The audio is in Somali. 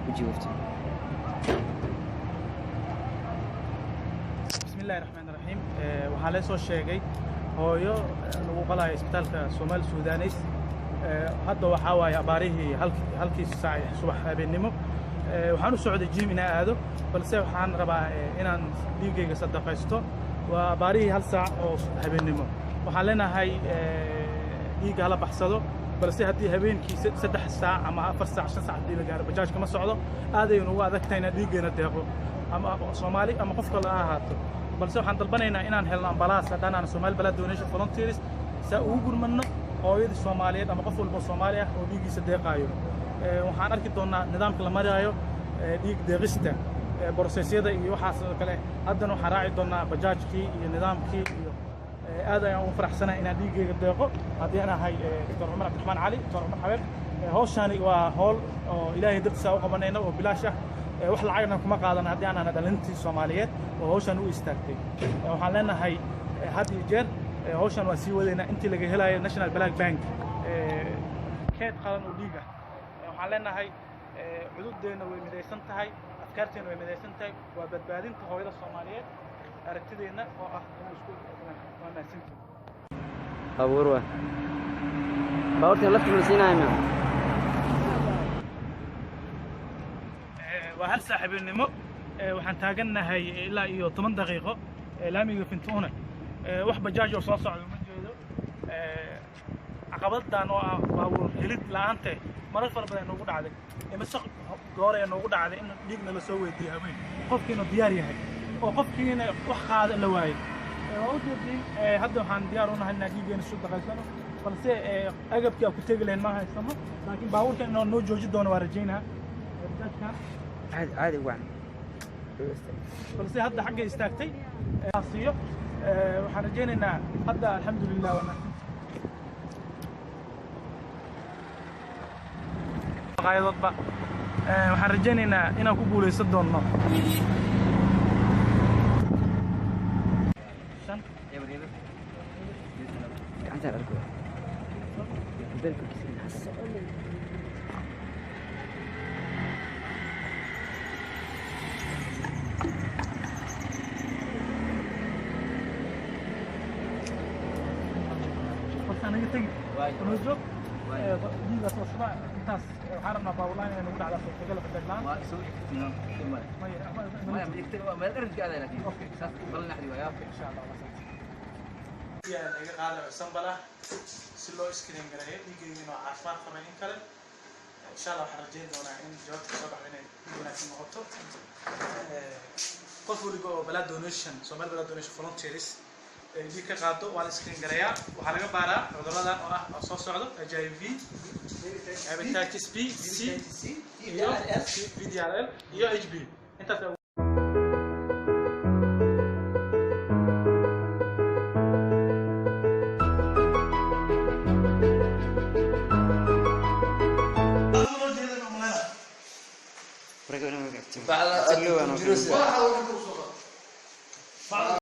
وجوفته. بسم الله الرحمن الرحيم. waxaa la soo sheegay hooyo lagu qalayo isbitaalka Soomaali Suudaanis. hadda waxa waaye abaarihii halkii saac subax habeenimo. waxaan u socday gym inaan aado balse waxaan rabaa inaan dhiigayga sadaqaysto. waa abaarihii hal saac oo habeenimo. waxaan leenahay dhiigga la baxsado balse haddii habeenkii 3 saac ama 4 saac 5 saac hadii la gaaro bajaajka ma socdo aad ayuu ugu adagtahay in dhiiggeena deeqo ama Soomaali ama qof kale ahaato. balse waxaan dalbanaynaa inaan helno ambalaas haddaan aan Soomaali Blood Donation Volunteers saa ugu gurmadno hooyada Soomaaliyeed ama qof walba Soomaali ah oo dhiiggiisa deeqayo. waxaan arki doonaa nidaamka la marayo dhiig deeqista borosesyada iyo waxaas kale. haddana waxaan raaci doonaa bajaajkii iyo nidaamkii iyo aad ayaan ugu faraxsanahay inaan dhiigayga deeqo haddii aan ahay Dr. Cumar Cabdiraxmaan Cali Dr. Cumar Xabeeb. hawshani waa hawl oo Ilaahay dartiisa u qabanayna oo bilaash ah. wax lacagna kuma qaadan haddii aan dhalintii Soomaaliyeed oo hawshan u istaagtay. waxaan leenahay had iyo jeer hawshan waa sii wadaynaa intii laga helayo National Blood Bank keed qaran oo dhiig ah. waxaan leenahay xuduudeena way midaysan tahay, afkaarteena way midaysan tahay, waa badbaadinta hooyada Soomaaliyeed aragtideena oo ah inuu isku wanaagsantahay. أبوروا باورتي لفت من سيناء ما وهل saaxiibinimo waxaan taaganahay ilaa iyo 10 daqiiqo laamiga Fintuuna. wax bajaaj oo soo socdo ma jeedo. caqabaddan oo ah baabuur helid la'aante marar fara badan noogu dhacday. imise goor ay noogu dhacday in dhiigna la soo weydiiyo habeen qofkiina diyaar yahay oo qofkiina wax qaada la waayay. hadda waxaan diyaar u nahay inaan dhiiggeena soo dhaqaysano balse agabkii aan ku tegi lahayn ma haysano laakiin baabuurkan inuu noo jooji doono waa rajaynaa. عادي وعن balse hadda xagga istaagtay asiyo waxaan rajaynaynaa hadda alxamdulilah qaayadba waxaan rajaynaynaa inaan ku guuleysan doono. أنا قلت لك نوجو دي بس أصبع تاس حرمنا باولان إنه نقول على صوت تقلب الدجلان ما سوي ما يكتب ما يقدر كذا لكن أوكي بلنا نحدي وياه إن شاء الله يعني إذا قال سنبلا سلو إسكرين جراه يجي منه عفاف كمان كله إن شاء الله حرجين دونا إن جوات سبع من في مهتو قفوا لجوا بلاد دونيشن سومال بلاد دونيشن فولنتيرز دي كقاطو وعلى سكرين جرايا وحلاقة بارا عضلات أصوص صعدو HIV هبتاتيس B C يو VDRL يو HB أنت بعد